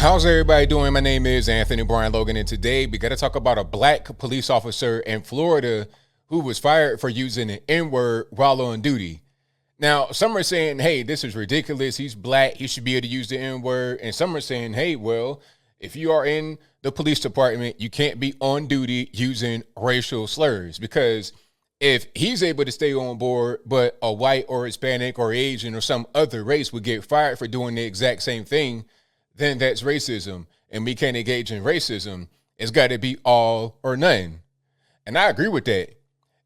How's everybody doing? My name is Anthony Brian Logan, and today we got to talk about a black police officer in Florida who was fired for using an N-word while on duty. Now, some are saying, hey, this is ridiculous. He's black. He should be able to use the N-word. And some are saying, hey, well, if you are in the police department, you can't be on duty using racial slurs, because if he's able to stay on board, but a white or Hispanic or Asian or some other race would get fired for doing the exact same thing, then that's racism, and we can't engage in racism. It's got to be all or none. And I agree with that.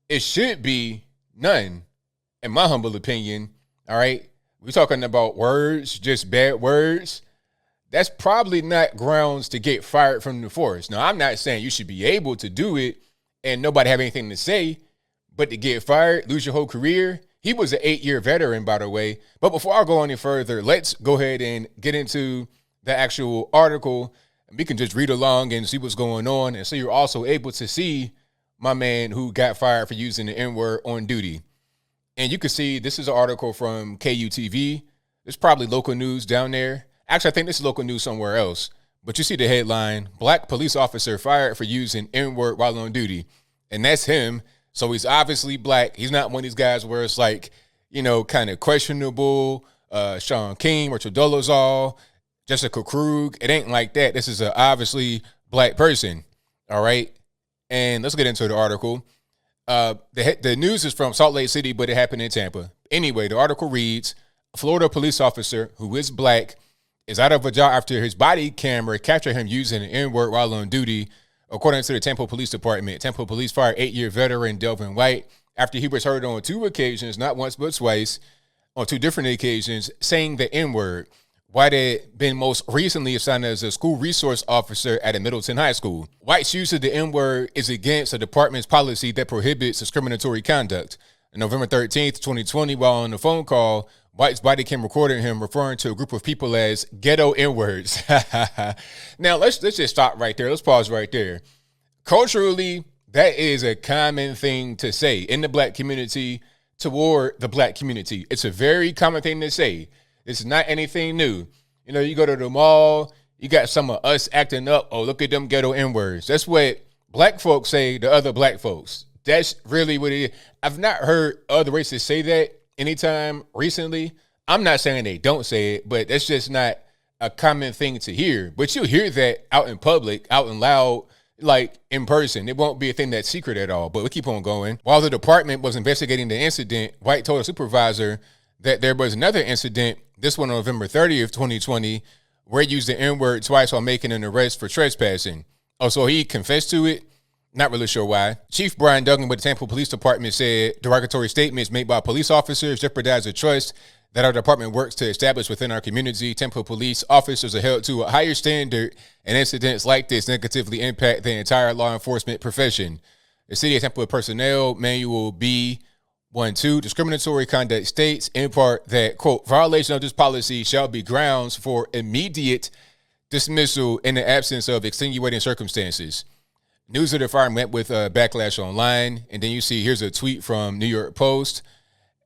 It should be none, in my humble opinion. All right. We're talking about words, just bad words. That's probably not grounds to get fired from the force. Now, I'm not saying you should be able to do it and nobody have anything to say, but to get fired, lose your whole career. He was an 8-year veteran, by the way. But before I go any further, let's go ahead and get into the actual article. We can just read along and see what's going on. And so you're also able to see my man who got fired for using the N-word on duty. And you can see this is an article from KUTV. It's probably local news down there. Actually, I think this is local news somewhere else. But you see the headline, Black police officer fired for using N-word while on duty. And that's him. So he's obviously black. He's not one of these guys where it's like, you know, kind of questionable. Sean King or Dolezal, Jessica Krug. It ain't like that. This is an obviously black person. All right. And let's get into the article. The news is from Salt Lake City, but it happened in Tampa. Anyway, the article reads, a Florida police officer who is black is out of a job after his body camera captured him using an N-word while on duty, according to the Tampa Police Department. Tampa Police fired 8-year veteran Delvin White after he was heard on 2 occasions, not once but twice, on 2 different occasions, saying the N-word. White had been most recently assigned as a school resource officer at a Middleton high school. White's use of the N-word is against the department's policy that prohibits discriminatory conduct. On November 13th, 2020, while on a phone call, White's body cam recorded him referring to a group of people as ghetto N-words. Now, let's just stop right there. Let's pause right there. Culturally, that is a common thing to say in the black community toward the black community. It's a very common thing to say. It's not anything new. You know, you go to the mall, you got some of us acting up. Oh, look at them ghetto N-words. That's what black folks say to other black folks. That's really what it is. I've not heard other races say that anytime recently. I'm not saying they don't say it, but that's just not a common thing to hear. But you'll hear that out in public, out and loud, like in person. It won't be a thing that's secret at all, but we'll keep on going. While the department was investigating the incident, White told a supervisor that there was another incident, this one on November 30th, 2020, where he used the N-word twice while making an arrest for trespassing. Oh, so he confessed to it? Not really sure why. Chief Brian Duggan with the Tampa Police Department said derogatory statements made by police officers jeopardize the trust that our department works to establish within our community. Tampa police officers are held to a higher standard, and incidents like this negatively impact the entire law enforcement profession. The City of Tampa Personnel Manual B12, discriminatory conduct states in part that, quote, violation of this policy shall be grounds for immediate dismissal in the absence of extenuating circumstances. News of the fire met with backlash online. And then you see, here's a tweet from New York Post.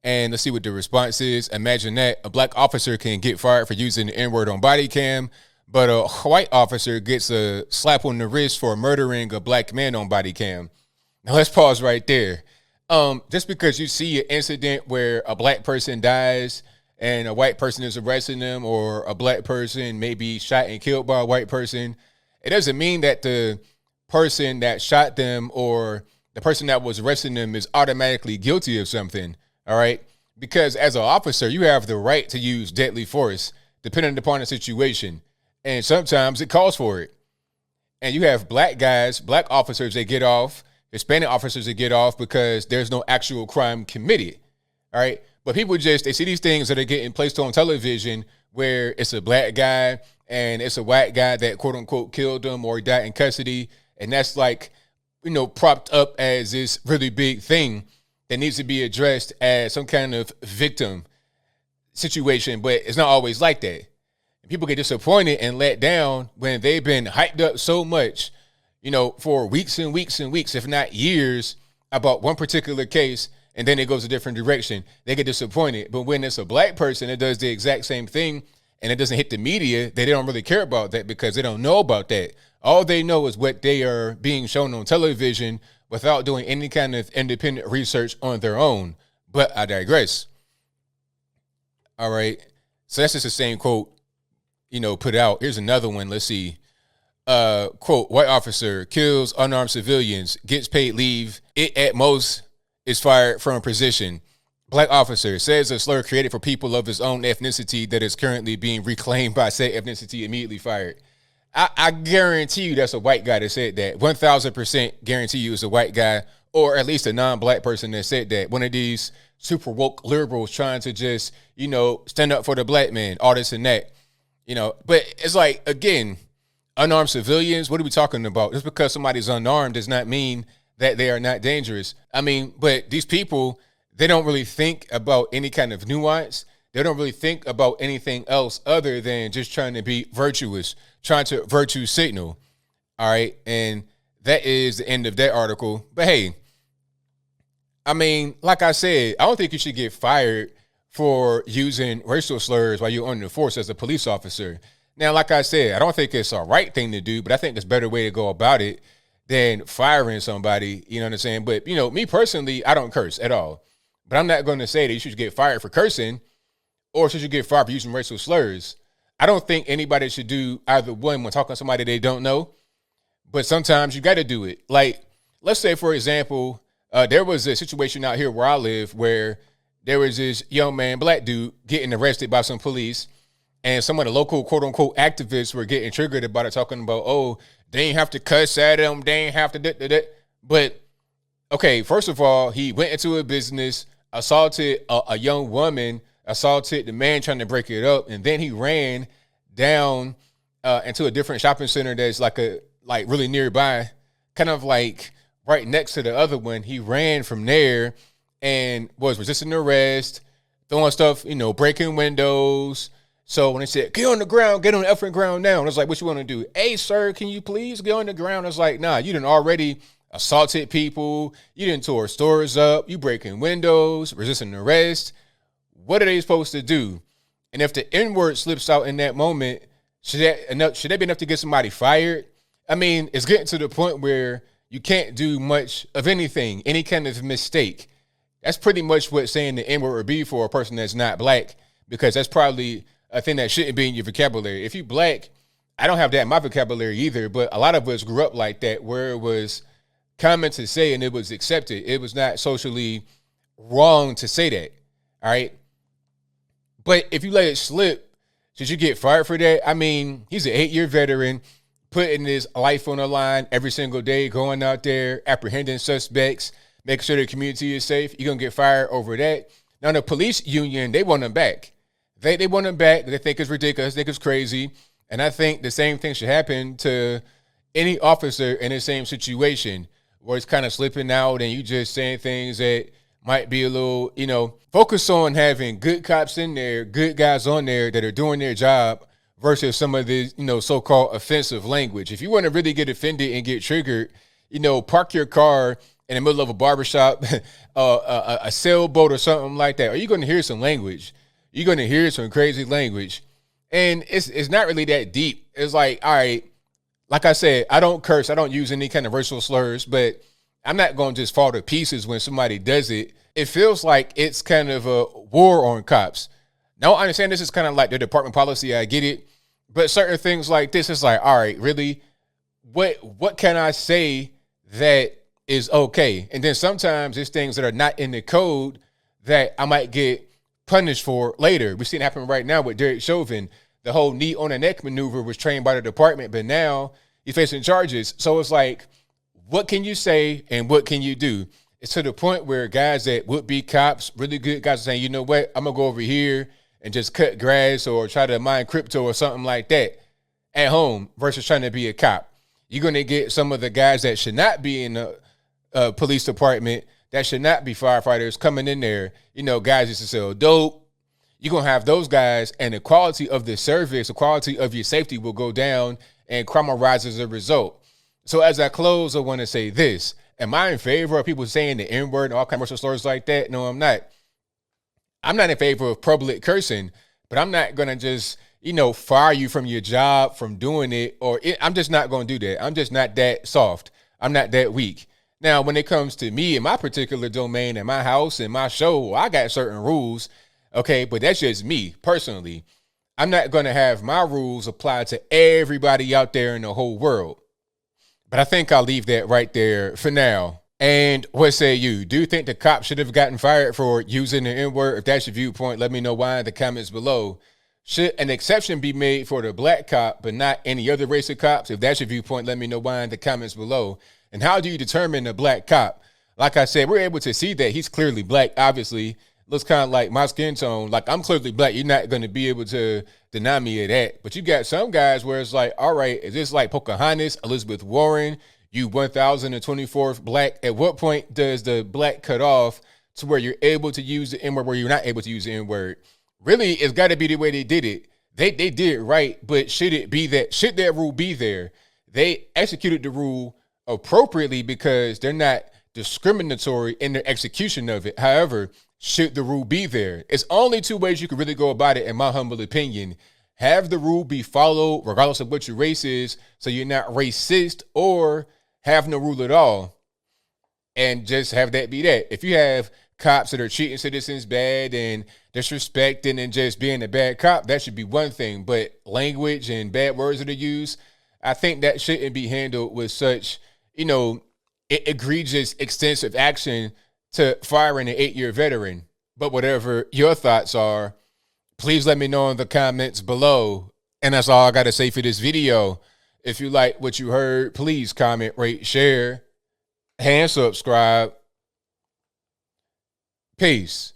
And let's see what the response is. Imagine that a black officer can get fired for using the N-word on body cam, but a white officer gets a slap on the wrist for murdering a black man on body cam. Now let's pause right there. Just because you see an incident where a black person dies and a white person is arresting them, or a black person may be shot and killed by a white person, it doesn't mean that the person that shot them or the person that was arresting them is automatically guilty of something. All right. Because as an officer, you have the right to use deadly force depending upon the situation. And sometimes it calls for it. And you have black guys, black officers that get off, Hispanic officers that get off because there's no actual crime committed. All right. But people just, they see these things that are getting placed on television where it's a black guy and it's a white guy that quote unquote killed them or died in custody. And that's like, you know, propped up as this really big thing that needs to be addressed as some kind of victim situation. But it's not always like that. People get disappointed and let down when they've been hyped up so much, you know, for weeks and weeks and weeks, if not years, about one particular case, and then it goes a different direction. They get disappointed. But when it's a black person that does the exact same thing and it doesn't hit the media, they don't really care about that because they don't know about that. All they know is what they are being shown on television without doing any kind of independent research on their own. But I digress. All right. So that's just the same quote, put out. Here's another one. Let's see. Quote, white officer kills unarmed civilians, gets paid leave. It at most is fired from a position. Black officer says a slur created for people of his own ethnicity that is currently being reclaimed by said ethnicity immediately fired. I guarantee you that's a white guy that said that. 1,000% guarantee you it's a white guy or at least a non-black person that said that. One of these super woke liberals trying to just, stand up for the black man, all this and that. But it's like, again, unarmed civilians, what are we talking about? Just because somebody's unarmed does not mean that they are not dangerous. I mean, but these people, they don't really think about any kind of nuance. They don't really think about anything else other than just trying to be virtuous, trying to virtue signal. All right. And that is the end of that article. But hey, I mean, like I said, I don't think you should get fired for using racial slurs while you're on the force as a police officer. Now, like I said, I don't think it's a right thing to do, but I think there's a better way to go about it than firing somebody. You know what I'm saying? But, me personally, I don't curse at all. But I'm not going to say that you should get fired for cursing or should you get fired for using racial slurs. I don't think anybody should do either one when talking to somebody they don't know. But sometimes you got to do it. Like, let's say, for example, there was a situation out here where I live where there was this young man, black dude, getting arrested by some police. And some of the local quote unquote activists were getting triggered about it, talking about, oh, they ain't have to cuss at him. They ain't have to do. But, okay, first of all, he went into a business, assaulted a young woman, assaulted the man trying to break it up. And then he ran down into a different shopping center that's like really nearby, kind of like right next to the other one. He ran from there and was resisting arrest, throwing stuff, breaking windows. So when they said, get on the ground, get on the effing ground now. And I was like, what you want to do? Hey, sir, can you please get on the ground? I was like, nah, you done already assaulted people. You done tore stores up. You breaking windows, resisting arrest. What are they supposed to do? And if the N-word slips out in that moment, should that be enough to get somebody fired? I mean, it's getting to the point where you can't do much of anything, any kind of mistake. That's pretty much what saying the N-word would be for a person that's not black, because that's probably a thing that shouldn't be in your vocabulary. If you black, I don't have that in my vocabulary either, but a lot of us grew up like that, where it was common to say and it was accepted. It was not socially wrong to say that, all right? But if you let it slip, should you get fired for that? I mean, he's an 8-year veteran, putting his life on the line every single day, going out there, apprehending suspects, making sure the community is safe. You're going to get fired over that. Now, the police union, they want him back. They want him back. They think it's ridiculous. They think it's crazy. And I think the same thing should happen to any officer in the same situation where it's kind of slipping out and you just saying things that might be a little, focus on having good cops in there, good guys on there that are doing their job versus some of the, so-called offensive language. If you want to really get offended and get triggered, park your car in the middle of a barbershop, a sailboat or something like that. Are you going to hear some language? You're going to hear some crazy language. And it's not really that deep. It's like, all right, like I said, I don't curse. I don't use any kind of racial slurs, but I'm not going to just fall to pieces when somebody does it. It feels like it's kind of a war on cops. Now, I understand this is kind of like the department policy. I get it. But certain things like this, it's like, all right, really? What can I say that is okay? And then sometimes it's things that are not in the code that I might get punished for later. We're seeing it happen right now with Derek Chauvin. The whole knee on the neck maneuver was trained by the department, but now he's facing charges. So it's like, what can you say and what can you do? It's to the point where guys that would be cops, really good guys, are saying, you know what, I'm going to go over here and just cut grass or try to mine crypto or something like that at home versus trying to be a cop. You're going to get some of the guys that should not be in the police department, that should not be firefighters, coming in there, guys used to sell dope. You're going to have those guys, and the quality of the service, the quality of your safety will go down, and crime will rise as a result. So as I close, I want to say this. Am I in favor of people saying the N-word and all kinds of racial slurs like that? No, I'm not. I'm not in favor of public cursing, but I'm not going to just fire you from your job from doing it, I'm just not going to do that. I'm just not that soft. I'm not that weak. Now, when it comes to me and my particular domain and my house and my show, I got certain rules. Okay, but that's just me personally. I'm not going to have my rules apply to everybody out there in the whole world. But I think I'll leave that right there for now. And what say you? Do you think the cop should have gotten fired for using the N-word? If that's your viewpoint, let me know why in the comments below. Should an exception be made for the black cop, but not any other race of cops? If that's your viewpoint, let me know why in the comments below. And how do you determine a black cop? Like I said, we're able to see that he's clearly black, obviously. Looks kind of like my skin tone. Like, I'm clearly black. You're not going to be able to deny me of that. But you got some guys where it's like, all right, is this like Pocahontas, Elizabeth Warren, you 1024th black? At what point does the black cut off to where you're able to use the N-word, where you're not able to use the N-word? Really, it's got to be the way they did it. They did it right, but should that rule be there? They executed the rule appropriately because they're not discriminatory in their execution of it. However, should the rule be there? It's only two ways you can really go about it, in my humble opinion. Have the rule be followed regardless of what your race is, so you're not racist, or have no rule at all and just have that be that. If you have cops that are treating citizens bad and disrespecting and just being a bad cop, that should be one thing. But language and bad words that are used, I think that shouldn't be handled with such, egregious, extensive action to firing an 8-year veteran. But whatever your thoughts are, please let me know in the comments below. And that's all I got to say for this video. If you like what you heard, please comment, rate, share, and subscribe. Peace.